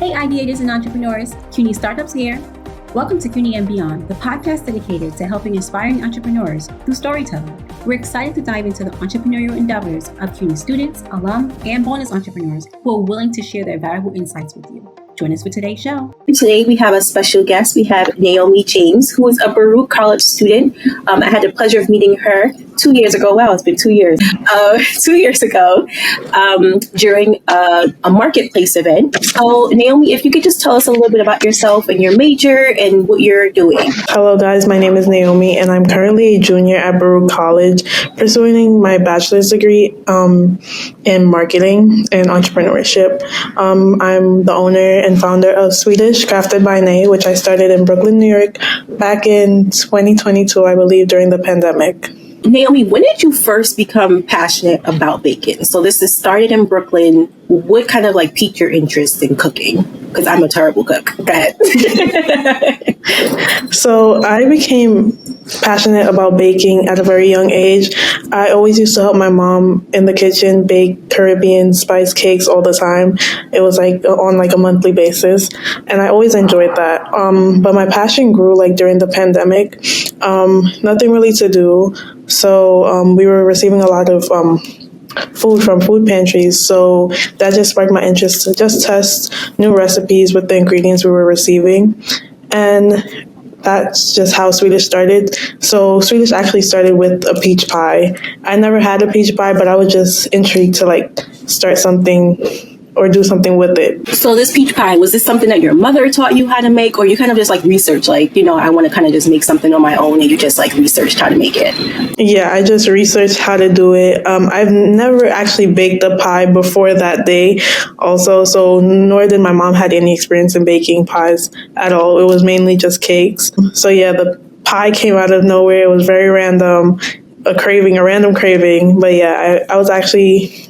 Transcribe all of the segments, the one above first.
Hey, ideators and entrepreneurs, CUNY Startups here. Welcome to CUNY and Beyond, the podcast dedicated to helping aspiring entrepreneurs through storytelling. We're excited to dive into the entrepreneurial endeavors of CUNY students, alum, and bonus entrepreneurs who are willing to share their valuable insights with you. Join us for today's show. Today we have a special guest. We have Naomi James, who is a Baruch College student. I had the pleasure of meeting her 2 years ago. Wow, it's been 2 years. 2 years ago during a marketplace event. So Naomi, if you could just tell us a little bit about yourself and your major and what you're doing. Hello guys, my name is Naomi and I'm currently a junior at Baruch College pursuing my bachelor's degree in marketing and entrepreneurship. I'm the owner and founder of Swedish Crafted by Nay, which I started in Brooklyn, New York back in 2022, I believe, during the pandemic. Naomi, when did you first become passionate about baking? So this is started in Brooklyn. What kind of piqued your interest in cooking? Because I'm a terrible cook. Go ahead. So I became passionate about baking at a very young age. I always used to help my mom in the kitchen bake Caribbean spice cakes all the time. It was on a monthly basis, and I always enjoyed that. But my passion grew during the pandemic. Nothing really to do, so we were receiving a lot of food from food pantries, so that just sparked my interest to just test new recipes with the ingredients we were receiving. And that's just how Swedish started. So Swedish actually started with a peach pie. I never had a peach pie, but I was just intrigued to start something or do something with it. So this peach pie, was this something that your mother taught you how to make, or you kind of just research, I want to kind of just make something on my own, and you just researched how to make it? Yeah, I just researched how to do it. I've never actually baked a pie before that day also, so nor did my mom had any experience in baking pies at all. It was mainly just cakes. So yeah, the pie came out of nowhere. It was very random, a random craving. But yeah, I was actually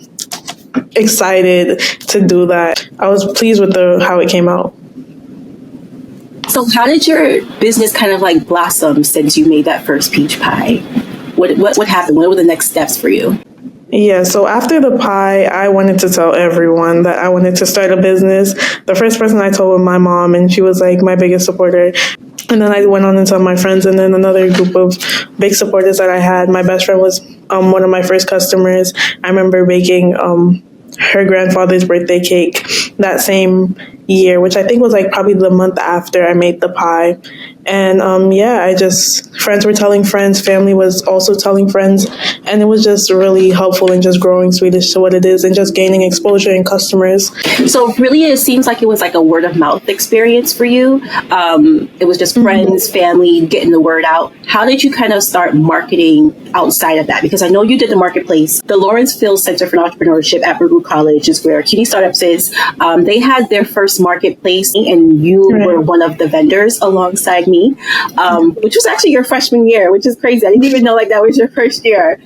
excited to do that. I was pleased with how it came out. So how did your business kind of blossom since you made that first peach pie? What happened? What were the next steps for you? Yeah, so after the pie, I wanted to tell everyone that I wanted to start a business. The first person I told was my mom, and she was my biggest supporter. And then I went on and told my friends, and then another group of big supporters that I had. My best friend was one of my first customers. I remember baking her grandfather's birthday cake that same year, which I think was probably the month after I made the pie. And friends were telling friends, family was also telling friends, and it was just really helpful in just growing Swedish to what it is and just gaining exposure and customers. So really it seems like it was a word of mouth experience for you. It was just friends, family, getting the word out. How did you kind of start marketing outside of that? Because I know you did the marketplace. The Lawrence Field Center for Entrepreneurship at Baruch College is where CUNY Startups is. They had their first marketplace, and you were one of the vendors alongside me, which was actually your freshman year, which is crazy. I didn't even know that was your first year.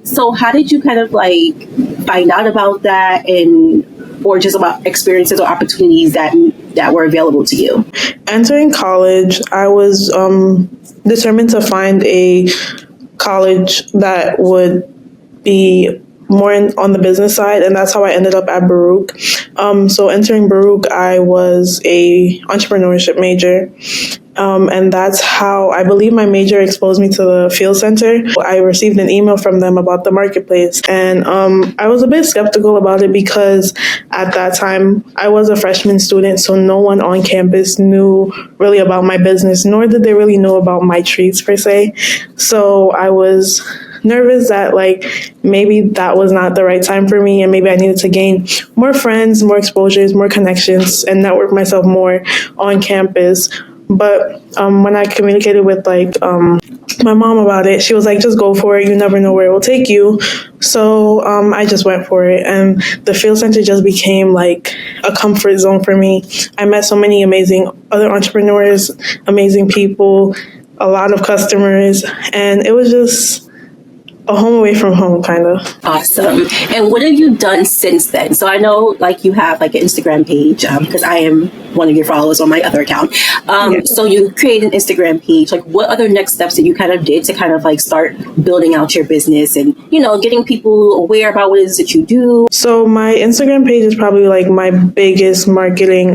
So how did you kind of find out about that, or just about experiences or opportunities that were available to you? Entering college, I was determined to find a college that would be more on the business side, and that's how I ended up at Baruch. So entering Baruch, I was a entrepreneurship major, and that's how I believe my major exposed me to the field center. I received an email from them about the marketplace, and I was a bit skeptical about it because at that time I was a freshman student, so no one on campus knew really about my business, nor did they really know about my treats per se. So I was nervous that maybe that was not the right time for me, and maybe I needed to gain more friends, more exposures, more connections, and network myself more on campus. But when I communicated with my mom about it, she was just go for it. You never know where it will take you. So I just went for it, and the field center just became a comfort zone for me. I met so many amazing other entrepreneurs, amazing people, a lot of customers, and it was just a home away from home, kind of. Awesome. And what have you done since then? So I know like you have like an Instagram page because I am one of your followers on my other account. So you created an Instagram page. Like what other next steps that you kind of did to kind of like start building out your business and, you know, getting people aware about what it is that you do? So my Instagram page is probably like my biggest marketing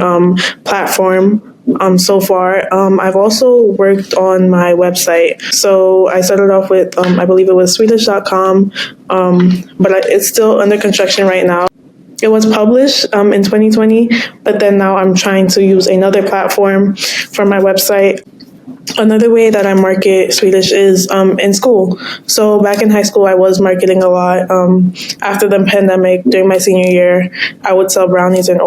platform. So far. I've also worked on my website. So I started off with, I believe it was Swedish.com, but it's still under construction right now. It was published in 2020, but then now I'm trying to use another platform for my website. Another way that I market Swedish is in school. So back in high school, I was marketing a lot. After the pandemic, during my senior year, I would sell brownies and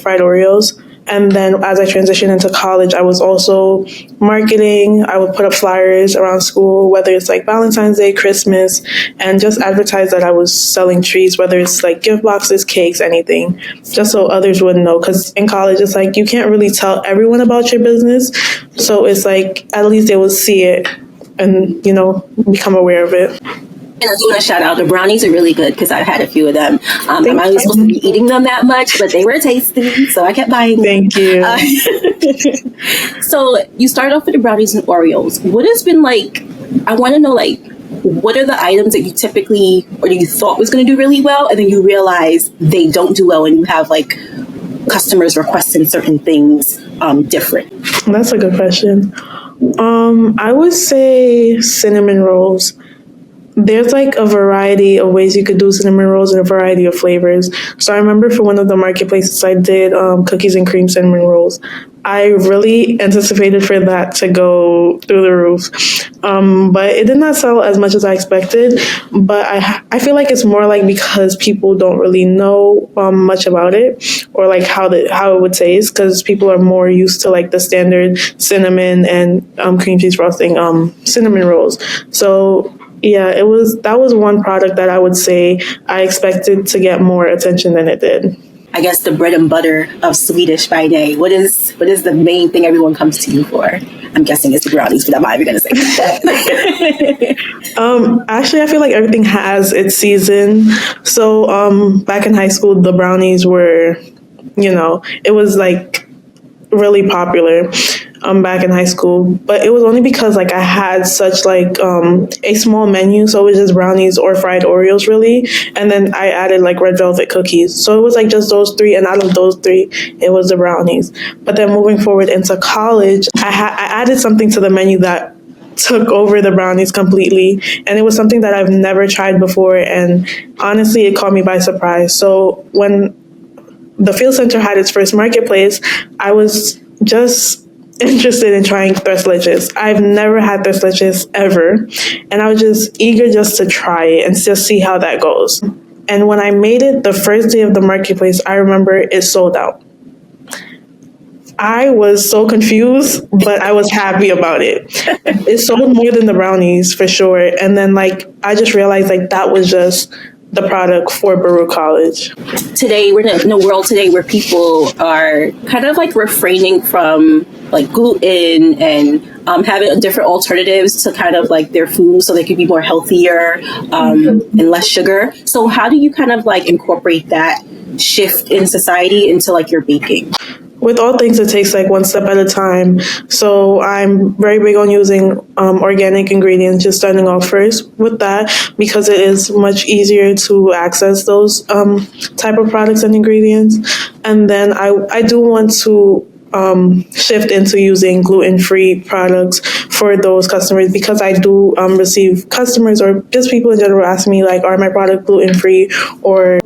fried Oreos. And then as I transitioned into college, I was also marketing. I would put up flyers around school, whether it's like Valentine's Day, Christmas, and just advertise that I was selling treats, whether it's like gift boxes, cakes, anything, just so others would know. Because in college, it's like you can't really tell everyone about your business. So it's like at least they will see it and, you know, become aware of it. And I just want to shout out the brownies are really good because I've had a few of them. I'm not really supposed to be eating them that much, but they were tasty, so I kept buying them. Thank you. So you started off with the brownies and Oreos. What has been like, I want to know like, what are the items that you typically, or that you thought was going to do really well, and then you realize they don't do well and you have like customers requesting certain things different? That's a good question. I would say cinnamon rolls. There's like a variety of ways you could do cinnamon rolls and a variety of flavors. So I remember for one of the marketplaces I did cookies and cream cinnamon rolls. I really anticipated for that to go through the roof. But it did not sell as much as I expected. But I feel like it's more like because people don't really know much about it or like how it would taste, because people are more used to like the standard cinnamon and cream cheese frosting cinnamon rolls. So yeah, that was one product that I would say I expected to get more attention than it did. I guess the bread and butter of Swedish by day. What is the main thing everyone comes to you for? I'm guessing it's the brownies, but I'm not even going to say that. Actually, I feel like everything has its season. So back in high school, the brownies were, you know, it was like really popular back in high school, but it was only because like I had such like a small menu, so it was just brownies or fried Oreos really, and then I added like red velvet cookies, so it was like just those three, and out of those three it was the brownies. But then moving forward into college, I added something to the menu that took over the brownies completely, and it was something that I've never tried before, and honestly it caught me by surprise. So when the Field Center had its first marketplace, I was just interested in trying tres leches. I've never had tres leches ever, and I was just eager just to try it and just see how that goes. And when I made it the first day of the marketplace, I remember it sold out. I was so confused, but I was happy about it. It sold more than the brownies for sure. And then like I just realized like that was just the product for Baruch College. Today, we're in a world today where people are kind of like refraining from like gluten and having different alternatives to kind of like their food so they could be more healthier and less sugar. So how do you kind of like incorporate that shift in society into like your baking? With all things, it takes like one step at a time. So I'm very big on using organic ingredients, just starting off first with that, because it is much easier to access those type of products and ingredients. And then I do want to shift into using gluten-free products for those customers, because I do receive customers or just people in general ask me like, are my product gluten-free, or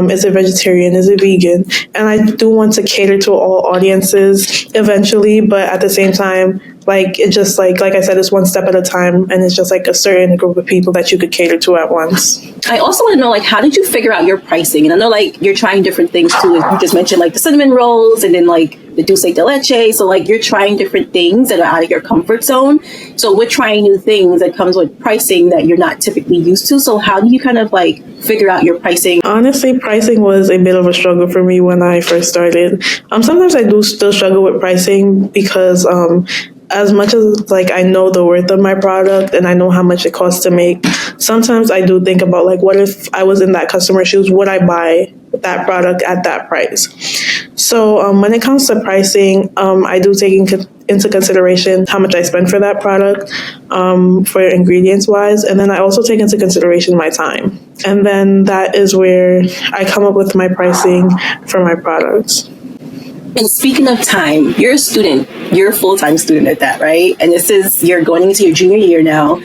is it vegetarian, is it vegan? And I do want to cater to all audiences eventually, but at the same time, like it just like I said, it's one step at a time, and it's just like a certain group of people that you could cater to at once. I also want to know, like, how did you figure out your pricing? And I know like you're trying different things too. You just mentioned like the cinnamon rolls and then like the dulce de leche. So like you're trying different things that are out of your comfort zone. So we're trying new things that comes with pricing that you're not typically used to. So how do you kind of like figure out your pricing? Honestly, pricing was a bit of a struggle for me when I first started. Sometimes I do still struggle with pricing because as much as like I know the worth of my product and I know how much it costs to make, sometimes I do think about like, what if I was in that customer's shoes? Would I buy that product at that price? So when it comes to pricing, I do take into consideration how much I spend for that product, for ingredients wise, and then I also take into consideration my time. And then that is where I come up with my pricing for my products. And speaking of time, you're a student. You're a full-time student at that, right? And you're going into your junior year now.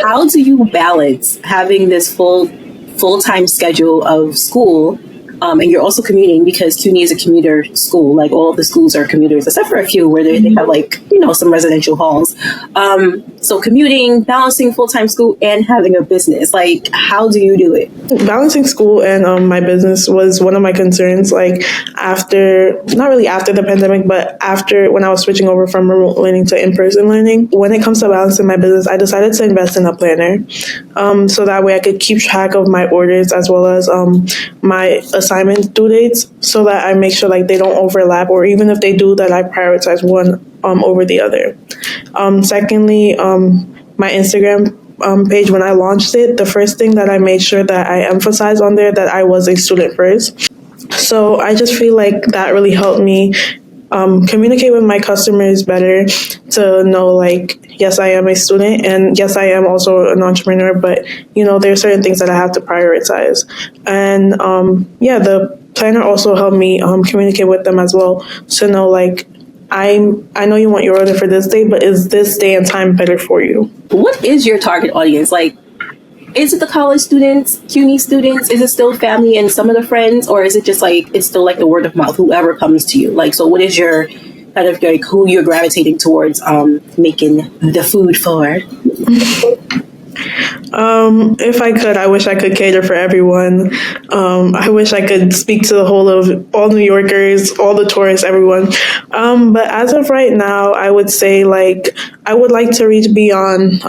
How do you balance having this full-time schedule of school, and you're also commuting, because CUNY is a commuter school. Like, all of the schools are commuters, except for a few where they have, like, some residential halls. So commuting, balancing full-time school, and having a business. Like, how do you do it? Balancing school and my business was one of my concerns. Like, not really after the pandemic, but after, when I was switching over from remote learning to in-person learning. When it comes to balancing my business, I decided to invest in a planner, so that way I could keep track of my orders as well as my assignment due dates, so that I make sure like they don't overlap, or even if they do, that I prioritize one over the other. Secondly, my Instagram page, when I launched it, the first thing that I made sure that I emphasized on there, that I was a student first. So I just feel like that really helped me communicate with my customers better, to know like, yes, I am a student, and yes, I am also an entrepreneur, but there are certain things that I have to prioritize. And the planner also helped me communicate with them as well, to know like, I know you want your order for this day, but is this day and time better for you? What is your target audience? Like, is it the college students, CUNY students? Is it still family and some of the friends? Or is it just like, it's still like the word of mouth, whoever comes to you? Like, so what is your kind of like who you're gravitating towards making the food for? If I could, I wish I could cater for everyone. I wish I could speak to the whole of all New Yorkers, all the tourists, everyone. But as of right now, I would say like, I would like to reach beyond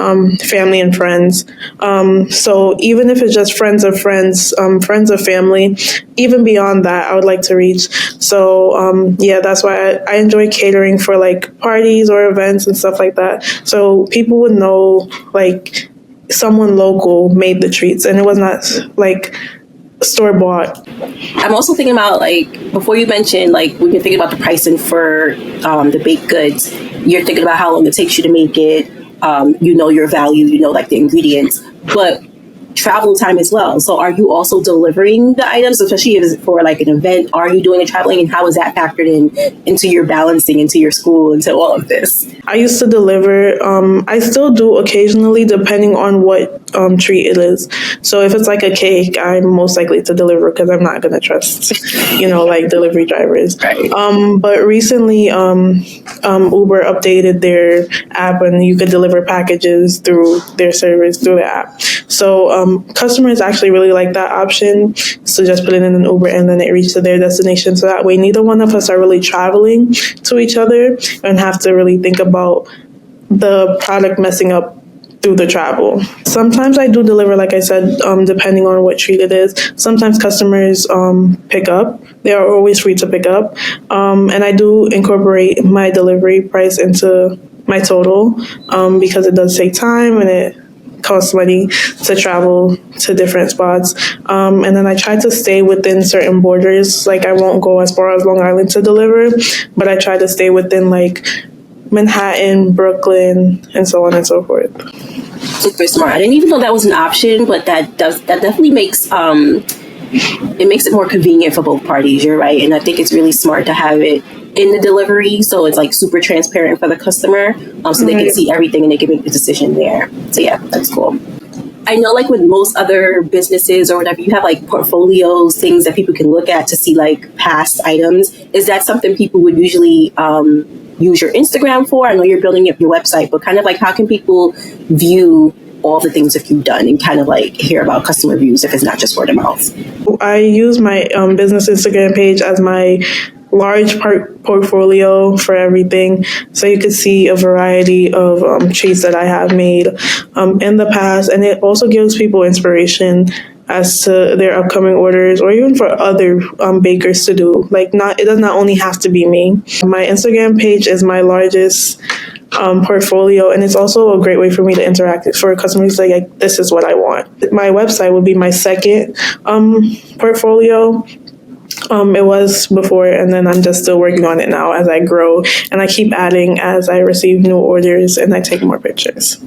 family and friends. So even if it's just friends of friends, friends of family, even beyond that, I would like to reach. So that's why I enjoy catering for like parties or events and stuff like that. So people would know like, someone local made the treats, and it was not like store-bought. I'm also thinking about, like, before you mentioned, like, when you're thinking about the pricing for the baked goods, you're thinking about how long it takes you to make it, your value, like the ingredients, but travel time as well. So are you also delivering the items, especially if it's for like an event? Are you doing the traveling, and how is that factored into your balancing, into your school, into all of this? I used to deliver. I still do occasionally, depending on what treat it is. So if it's like a cake, I'm most likely to deliver, because I'm not going to trust, like delivery drivers. Right. But recently, Uber updated their app, and you could deliver packages through their service through the app. So customers actually really like that option. So just put it in an Uber, and then it reaches their destination. So that way, neither one of us are really traveling to each other and have to really think about the product messing up through the travel. Sometimes I do deliver, like I said, depending on what treat it is. Sometimes customers pick up. They are always free to pick up. And I do incorporate my delivery price into my total, because it does take time and it costs money to travel to different spots. And then I try to stay within certain borders. Like, I won't go as far as Long Island to deliver, but I try to stay within like Manhattan, Brooklyn, and so on and so forth. Super smart. I didn't even know that was an option, but that definitely makes it makes it more convenient for both parties. You're right, and I think it's really smart to have it in the delivery, so it's like super transparent for the customer, so they can see everything and they can make the decision there. So yeah, that's cool. I know, like with most other businesses or whatever, you have like portfolios, things that people can look at to see like past items. Is that something people would usually use your Instagram for? I know you're building up your website, but kind of like, how can people view all the things that you've done and kind of like hear about customer reviews if it's not just word of mouth? I use my business Instagram page as my large portfolio for everything, so you could see a variety of treats that I have made in the past, and it also gives people inspiration as to their upcoming orders, or even for other bakers to do. Like, it does not only have to be me. My Instagram page is my largest portfolio, and it's also a great way for me to interact for customers. Like, this is what I want. My website would be my second portfolio. It was before, and then I'm just still working on it now as I grow, and I keep adding as I receive new orders and I take more pictures.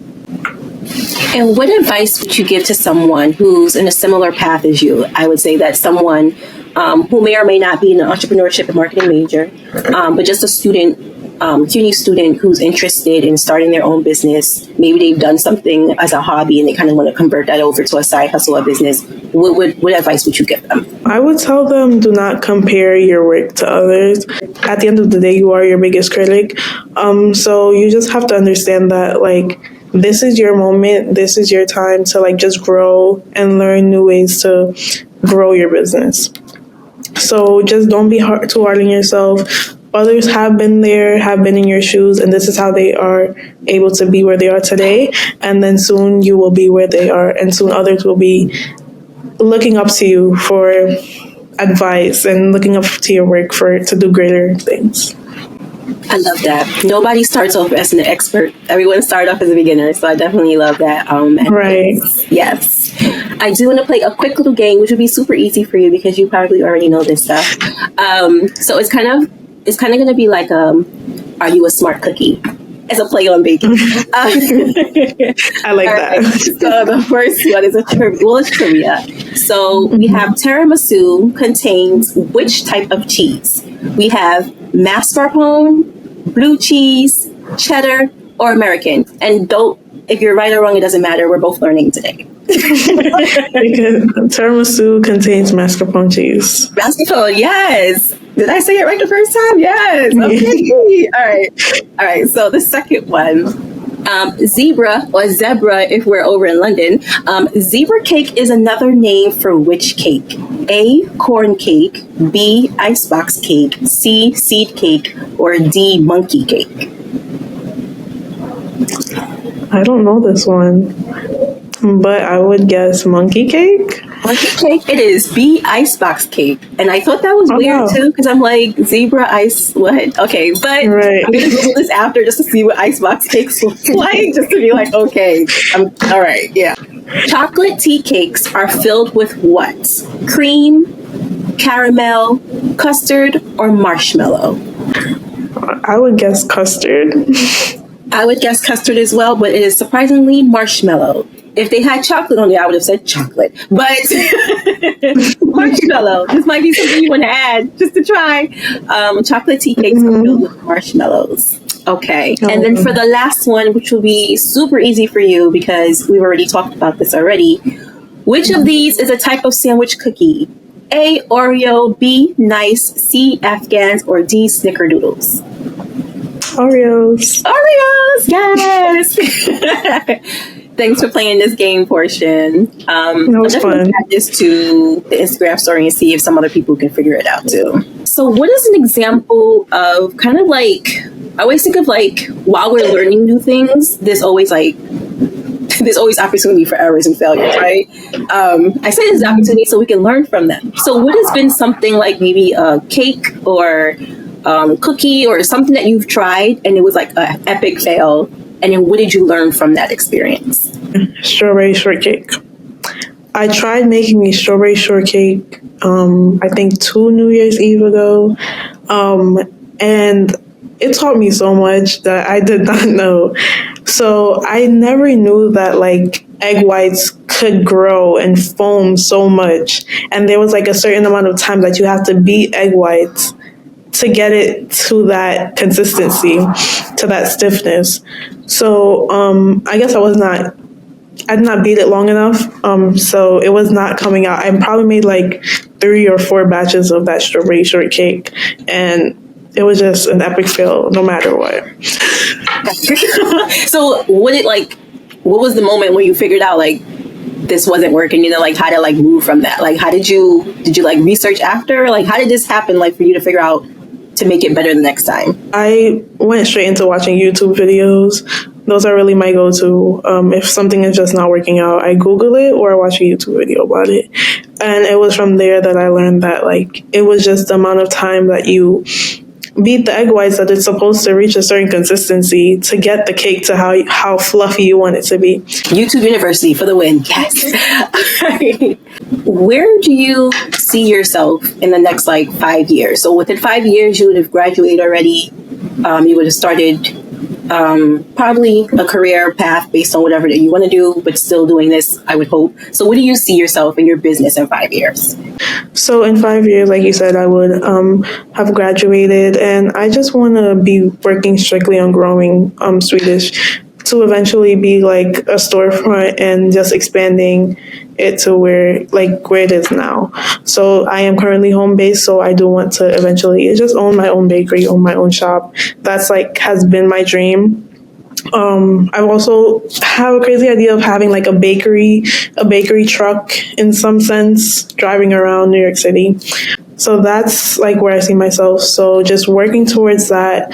And what advice would you give to someone who's in a similar path as you? I would say that someone who may or may not be an entrepreneurship and marketing major, but just a student, CUNY student who's interested in starting their own business. Maybe they've done something as a hobby and they kind of want to convert that over to a side hustle or business. What advice would you give them? I would tell them, do not compare your work to others. At the end of the day, you are your biggest critic. So you just have to understand that, like, this is your moment. This is your time to, like, just grow and learn new ways to grow your business. So just don't be too hard on yourself. Others have been there, have been in your shoes, and this is how they are able to be where they are today. And then soon you will be where they are, and soon others will be looking up to you for advice and looking up to your work to do greater things. I love that. Nobody starts off as an expert. Everyone starts off as a beginner. So I definitely love that. Right. Yes. I do want to play a quick little game, which would be super easy for you because you probably already know this stuff. So it's kind of going to be like, are you a smart cookie? As a play on baking. I like that. So the first one is it's trivia. So we have tiramisu contains which type of cheese? We have mascarpone, blue cheese, cheddar, or American. And if you're right or wrong, it doesn't matter. We're both learning today. Tiramisu contains mascarpone cheese. Mascarpone, yes. Did I say it right the first time? Yes. Okay. All right. So the second one, zebra or zebra, if we're over in London, zebra cake is another name for which cake? A, corn cake, B, icebox cake, C, seed cake, or D, monkey cake? I don't know this one, but I would guess monkey cake. Monkey cake? It is B, icebox cake. And I thought that was weird too, because I'm like, zebra ice, what? Okay, but right. I'm going to Google this after just to see what icebox cakes look like, just to be like, okay, all right, yeah. Chocolate tea cakes are filled with what? Cream, caramel, custard, or marshmallow? I would guess custard. I would guess custard as well, but it is surprisingly marshmallow. If they had chocolate on there, I would have said chocolate. But marshmallow. This might be something you want to add just to try. Chocolate tea cakes are filled with marshmallows. Okay. And then for the last one, which will be super easy for you because we've already talked about this already. Which of these is a type of sandwich cookie? A, Oreo, B, Nice, C, Afghans, or D, Snickerdoodles? Oreos, yes. Thanks for playing this game, Portion. That was fun. Add this to the Instagram story and see if some other people can figure it out too. So what is an example of kind of like, I always think of like, while we're learning new things, there's always opportunity for errors and failures, right? I say there's opportunity so we can learn from them. So what has been something like maybe a cake or cookie or something that you've tried and it was like an epic fail, and then what did you learn from that experience? Strawberry shortcake. I tried making a strawberry shortcake I think 2 New Year's Eve ago, and it taught me so much that I did not know. So I never knew that like egg whites could grow and foam so much, and there was like a certain amount of time that you have to beat egg whites to get it to that consistency, to that stiffness. So I guess I did not beat it long enough. So it was not coming out. I probably made like 3 or 4 batches of that strawberry shortcake, and it was just an epic fail no matter what. So what was the moment when you figured out like this wasn't working, you know, like how to like move from that? Like how did you like research after? Like how did this happen, like for you to figure out to make it better the next time? I went straight into watching YouTube videos. Those are really my go-to. If something is just not working out, I Google it or I watch a YouTube video about it. And it was from there that I learned that like it was just the amount of time that you beat the egg whites that it's supposed to reach a certain consistency to get the cake to how fluffy you want it to be. YouTube University for the win. Yes. Where do you see yourself in the next 5 years? So within 5 years, you would have graduated already. You would have started probably a career path based on whatever that you want to do, but still doing this, I would hope. So what do you see yourself in your business in 5 years? So in 5 years, like you said, I would have graduated, and I just want to be working strictly on growing Swedish to eventually be like a storefront and just expanding it to where it is now. So I am currently home based, so I do want to eventually just own my own bakery, own my own shop. That's has been my dream. I also have a crazy idea of having a bakery truck in some sense, driving around New York City. So that's where I see myself. So just working towards that,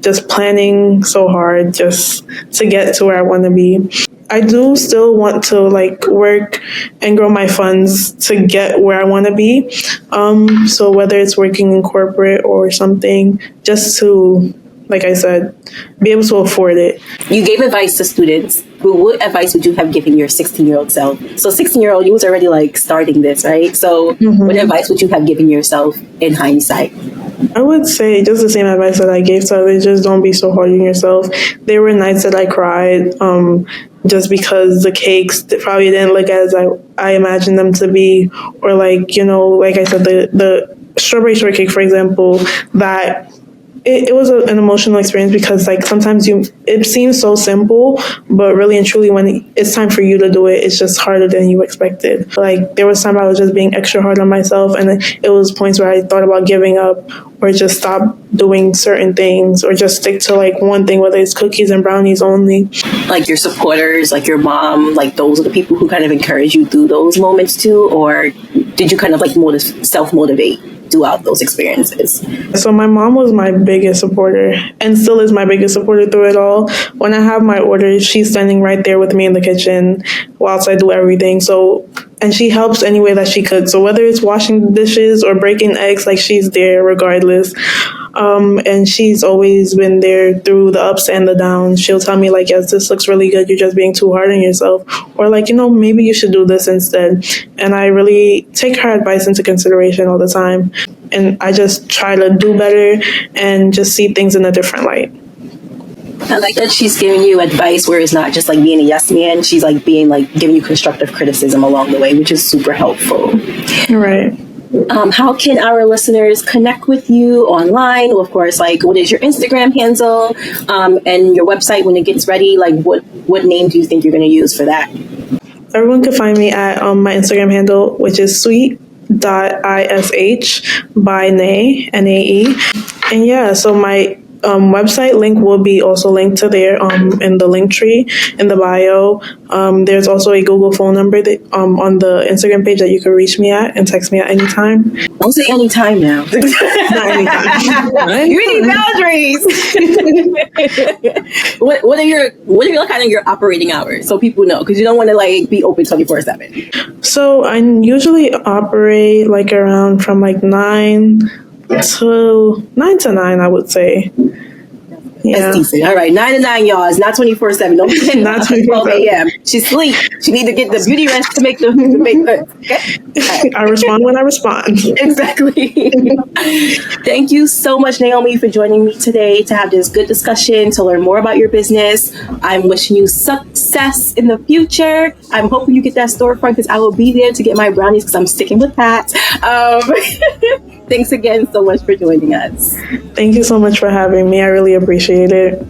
just planning so hard just to get to where I want to be. I do still want to work and grow my funds to get where I want to be. So whether it's working in corporate or something, just to, like I said, be able to afford it. You gave advice to students. What advice would you have given your 16-year-old self? So 16-year-old, you was already starting this, right? So what advice would you have given yourself in hindsight? I would say just the same advice that I gave to others. Just don't be so hard on yourself. There were nights that I cried just because the cakes probably didn't look as I imagined them to be. Or like I said, the strawberry shortcake, for example, that it was an emotional experience because sometimes it seems so simple, but really and truly when it's time for you to do it, it's just harder than you expected. There was time I was just being extra hard on myself, and it was points where I thought about giving up or just stop doing certain things or just stick to one thing, whether it's cookies and brownies only. Your supporters, your mom, those are the people who kind of encourage you through those moments too, or did you kind of self-motivate throughout those experiences? So my mom was my biggest supporter and still is my biggest supporter through it all. When I have my orders, she's standing right there with me in the kitchen whilst I do everything. And she helps any way that she could. So whether it's washing the dishes or breaking eggs, she's there regardless. And she's always been there through the ups and the downs. She'll tell me yes, this looks really good. You're just being too hard on yourself. Or maybe you should do this instead. And I really take her advice into consideration all the time. And I just try to do better and just see things in a different light. I like that she's giving you advice where it's not just being a yes man. She's being giving you constructive criticism along the way, which is super helpful. Right. How can our listeners connect with you online? Or of course, what is your Instagram handle and your website when it gets ready? What name do you think you're going to use for that? Everyone can find me at my Instagram handle, which is sweet.ish by Nae, Nae. And yeah, so my website link will be also linked to there in the link tree in the bio. There's also a Google phone number that on the Instagram page that you can reach me at and text me at any time. Don't say any time now. Not anytime. You need boundaries. What are your operating hours so people know, because you don't want to be open 24/7. So I usually operate around from 9 to 9, I would say. Yeah. That's decent. All right, 9 to 9, y'all. It's not 24/7. Don't be not 12 a.m. She sleep. She need to get the beauty rest to make okay? I respond when I respond. Exactly. Thank you so much, Naomi, for joining me today to have this good discussion, to learn more about your business. I'm wishing you success in the future. I'm hoping you get that storefront because I will be there to get my brownies because I'm sticking with that. Thanks again so much for joining us. Thank you so much for having me. I really appreciate it.